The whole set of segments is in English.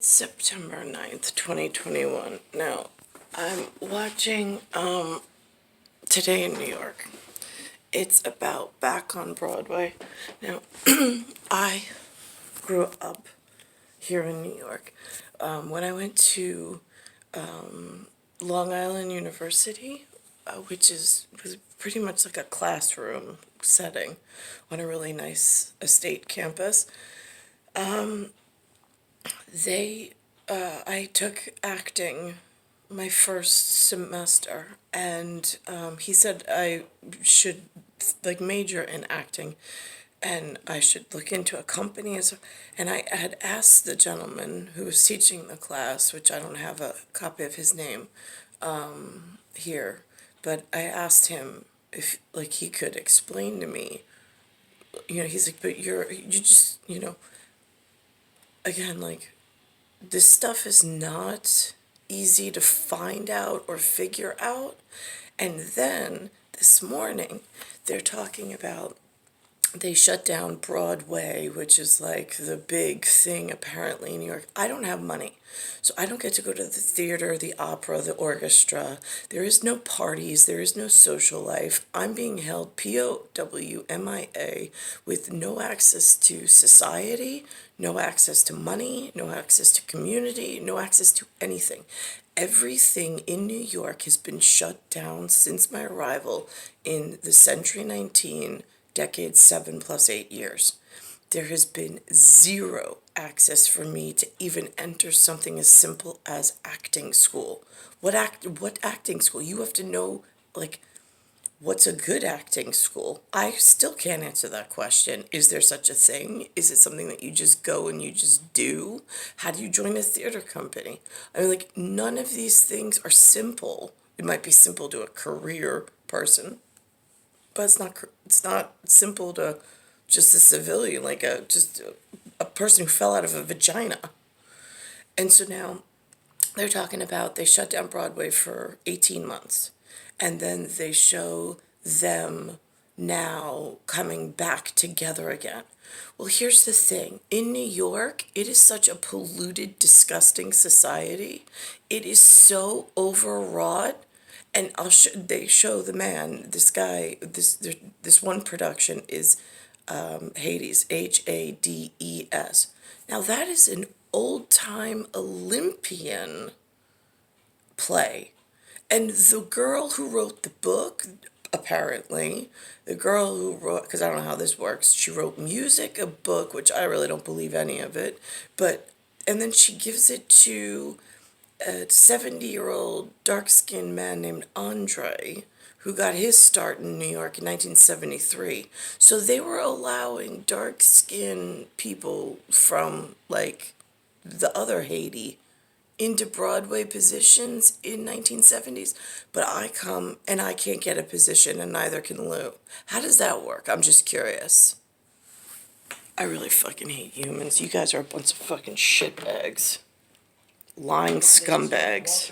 September 9th, 2021. Now, I'm watching Today in New York. It's about back on Broadway. Now, I grew up here in New York. When I went to Long Island University, which was pretty much like a classroom setting on a really nice estate campus, I took acting my first semester, and he said I should like major in acting, and I should look into a company. And I had asked the gentleman who was teaching the class, which I don't have a copy of his name here, but I asked him if like he could explain to me. He's like, but you just, again, like, this stuff is not easy to find out or figure out. And then this morning, they're talking about they shut down Broadway, which is like the big thing apparently in New York. I don't have money, so I don't get to go to the theater, the opera, the orchestra. There is no parties, there is no social life. I'm being held POWMIA with no access to society, no access to money, no access to community, no access to anything. Everything in New York has been shut down since my arrival in the Century 19 decades, 7 plus 8 years. There has been zero access for me to even enter something as simple as acting school. What acting school? You have to know, like, what's a good acting school? I still can't answer that question. Is there such a thing? Is it something that you just go and you just do? How do you join a theater company? I mean, like, none of these things are simple. It might be simple to a career person, but it's not simple to just a civilian, like just a person who fell out of a vagina. And so now they're talking about they shut down Broadway for 18 months, and then they show them now coming back together again. Well, here's the thing. In New York, it is such a polluted, disgusting society. It is so overwrought. And they show the man, this guy, this one production is Hades, Hades. Now that is an old-time Olympian play. And the girl who wrote the book, apparently, the girl who wrote, because I don't know how this works, she wrote music, a book, which I really don't believe any of it, and then she gives it to a 70-year-old dark-skinned man named Andre, who got his start in New York in 1973. So they were allowing dark-skinned people from, like, the other Haiti into Broadway positions in 1970s. But I come and I can't get a position, and neither can Lou. How does that work? I'm just curious. I really fucking hate humans. You guys are a bunch of fucking shitbags. Lying scumbags.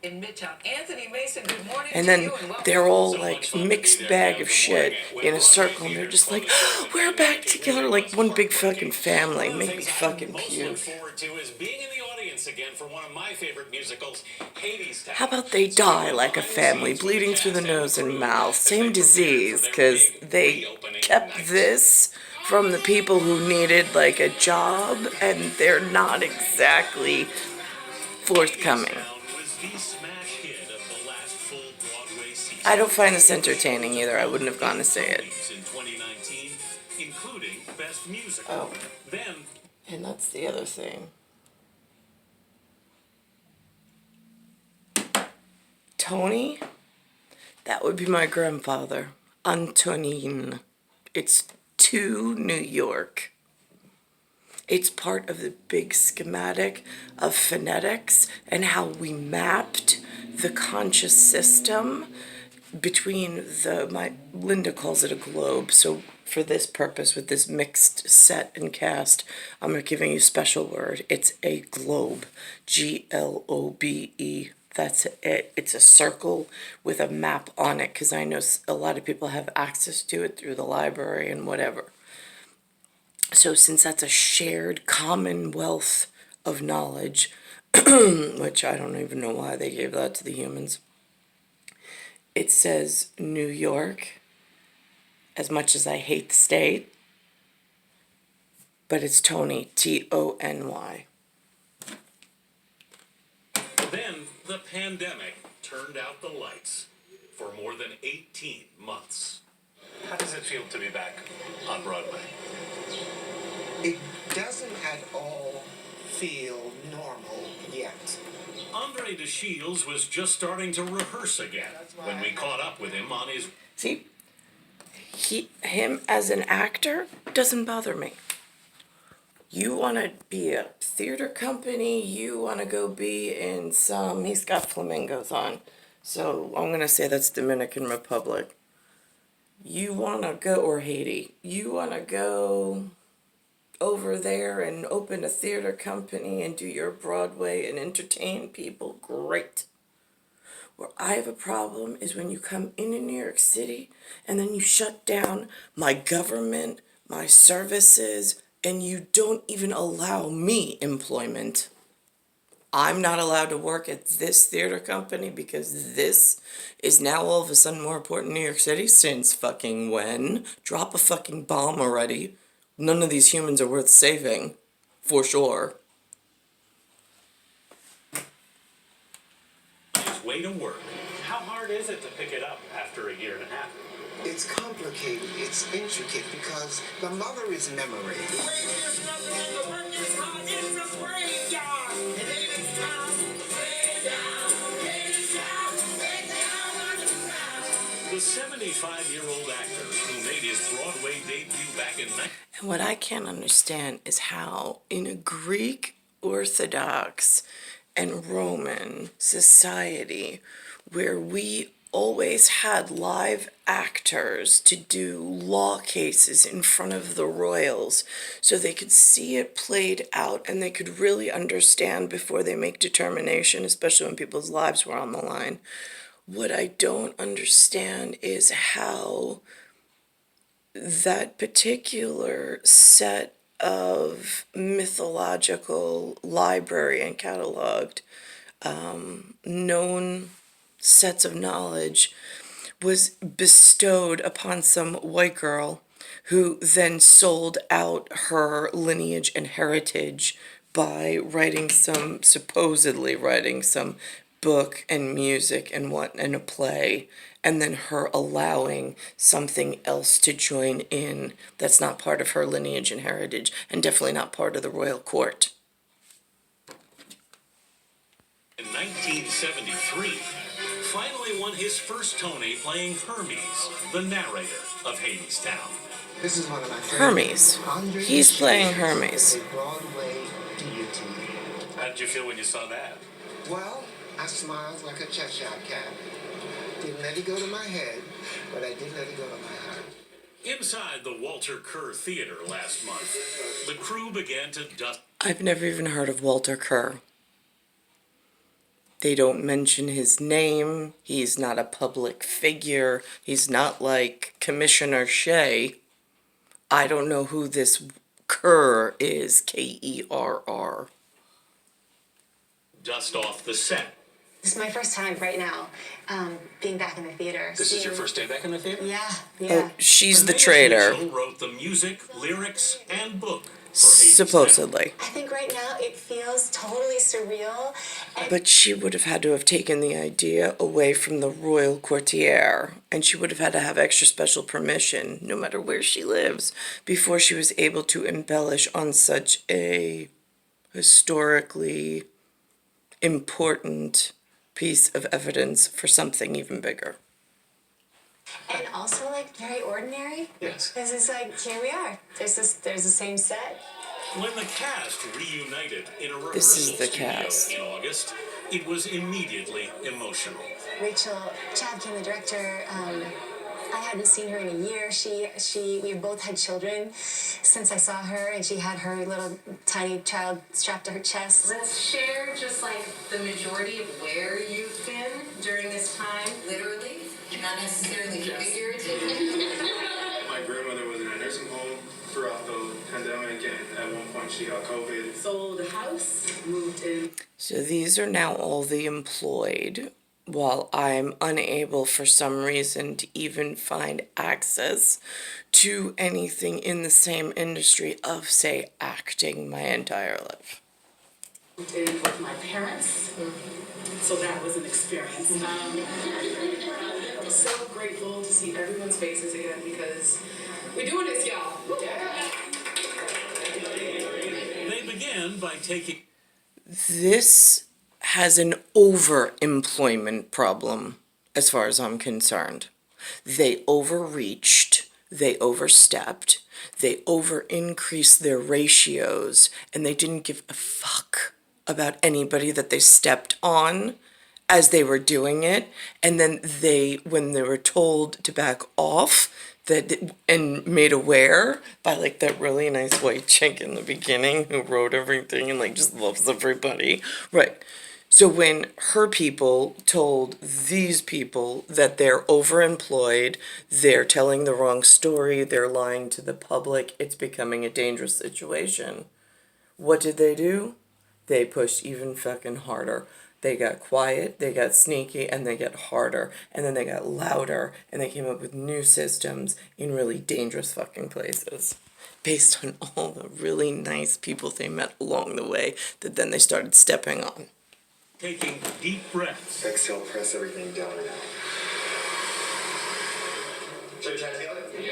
In Midtown. Anthony Mason, good morning. And then they're all like mixed bag of shit in a circle, and they're just like, oh, we're back together like one big fucking family. Make me fucking puke. How about they die like a family, bleeding through the nose and mouth, same disease, because they kept this from the people who needed like a job, and they're not exactly forthcoming. I don't find this entertaining either. I wouldn't have gone to say it. Oh, and that's the other thing. Tony? That would be my grandfather. Antonin. It's to New York. It's part of the big schematic of phonetics and how we mapped the conscious system between Linda calls it a globe, so for this purpose, with this mixed set and cast, I'm giving you a special word. It's a globe, GLOBE. That's it. It's a circle with a map on it, because I know a lot of people have access to it through the library and whatever. So since that's a shared commonwealth of knowledge, which I don't even know why they gave that to the humans. It says New York, as much as I hate the state, but it's Tony, Tony. Then the pandemic turned out the lights for more than 18 months. How does it feel to be back on Broadway? It doesn't at all feel normal yet. Andre DeShields was just starting to rehearse again when we caught up with him on his... See, him as an actor doesn't bother me. You want to be a theater company, you want to go be in some, he's got flamingos on, so I'm going to say that's Dominican Republic. You want to go, or Haiti, you want to go over there and open a theater company and do your Broadway and entertain people, great. Where I have a problem is when you come into New York City and then you shut down my government, my services, and you don't even allow me employment. I'm not allowed to work at this theater company because this is now all of a sudden more important in New York City. Since fucking when? Drop a fucking bomb already. None of these humans are worth saving, for sure. His way to work. How hard is it to pick it up after a year and a half? It's complicated, it's intricate, because the mother is memory. The 75-year-old actor who made his Broadway debut back in... And what I can't understand is how in a Greek Orthodox and Roman society where we always had live actors to do law cases in front of the royals so they could see it played out and they could really understand before they make determination, especially when people's lives were on the line. What I don't understand is how that particular set of mythological library and cataloged known sets of knowledge was bestowed upon some white girl who then sold out her lineage and heritage by supposedly writing some book and music and a play, and then her allowing something else to join in that's not part of her lineage and heritage, and definitely not part of the royal court. In 1973, finally won his first Tony playing Hermes, the narrator of Hadestown. This is one of my Hermes. He's playing Hermes. A Broadway deity. How did you feel when you saw that? Well, I smiled like a Cheshire cat. Didn't let it go to my head, but I did let it go to my heart. Inside the Walter Kerr Theater last month, the crew began to dust... I've never even heard of Walter Kerr. They don't mention his name. He's not a public figure. He's not like Commissioner Shea. I don't know who this Kerr is, Kerr. Dust off the set. This is my first time right now being back in the theater. This is your first day back in the theater? Yeah. Oh, she's the Anais traitor. Mitchell wrote the music, lyrics, and book for Supposedly. I think right now it feels totally surreal. But she would have had to have taken the idea away from the royal courtier, and she would have had to have extra special permission, no matter where she lives, before she was able to embellish on such a historically important piece of evidence for something even bigger. And also, like, very ordinary. Yes. This is like, here we are. There's the same set. When the cast reunited in a rehearsal This is the studio cast. in August, it was immediately emotional. Rachel Chavkin, the director, I hadn't seen her in a year. We both had children since I saw her, and she had her little tiny child strapped to her chest. Let's share just like the majority of where you've been during this time, literally, not necessarily figuratively. My grandmother was in a nursing home throughout the pandemic, and at one point She got COVID. Sold a house, moved in. So these are now all the employed, while I'm unable for some reason to even find access to anything in the same industry of, say, acting my entire life. Moved in with my parents, so that was an experience. I'm so grateful to see everyone's faces again because we're doing this, y'all. They began by taking This has an overemployment problem as far as I'm concerned. They overreached, they overstepped, they over increased their ratios, and they didn't give a fuck about anybody that they stepped on as they were doing it. And then when they were told to back off, and made aware by like that really nice white chick in the beginning who wrote everything and like just loves everybody, right? So when her people told these people that they're overemployed, they're telling the wrong story, they're lying to the public, it's becoming a dangerous situation, what did they do? They pushed even fucking harder. They got quiet, they got sneaky, and they got harder, and then they got louder, and they came up with new systems in really dangerous fucking places based on all the really nice people they met along the way that then they started stepping on. taking deep breaths. Exhale, press everything down. Should we try together? Yeah.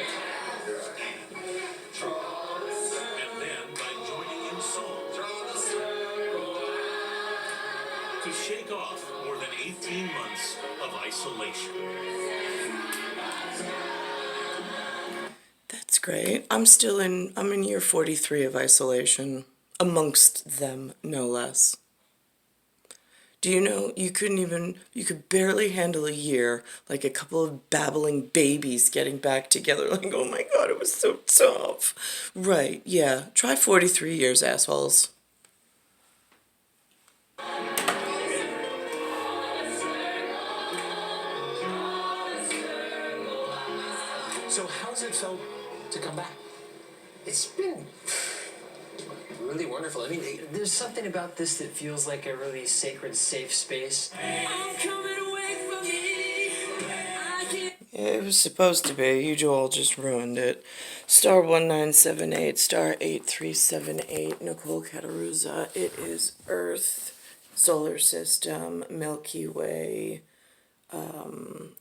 And then by joining in song to shake off more than 18 months of isolation. That's great. I'm in year 43 of isolation, amongst them, no less. Do you know, you could barely handle a year, like a couple of babbling babies getting back together, like, oh my God, it was so tough. Right, yeah. Try 43 years, assholes. So how's it felt to come back? It's been really wonderful. I mean, there's something about this that feels like a really sacred, safe space. It was supposed to be. You all just ruined it. Star 1978, star 8378, Nicole Cattaruzza. It is Earth, solar system, Milky Way,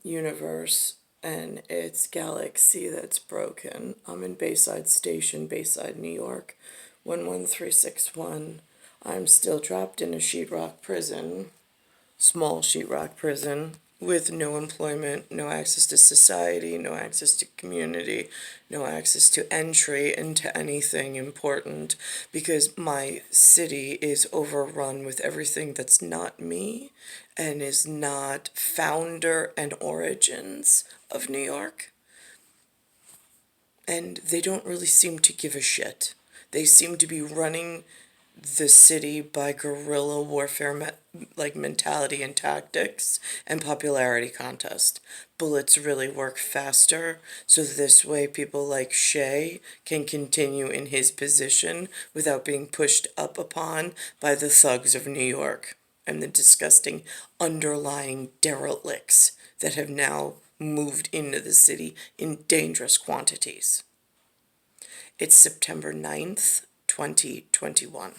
universe, and it's galaxy that's broken. I'm in Bayside Station, Bayside, New York, 11361. I'm still trapped in a sheetrock prison, small sheetrock prison, with no employment, no access to society, no access to community, no access to entry into anything important, because my city is overrun with everything that's not me and is not founder and origins of New York. And they don't really seem to give a shit. They seem to be running the city by guerrilla warfare mentality and tactics and popularity contest. Bullets really work faster, so this way people like Shay can continue in his position without being pushed up upon by the thugs of New York and the disgusting underlying derelicts that have now moved into the city in dangerous quantities. It's September 9th, 2021.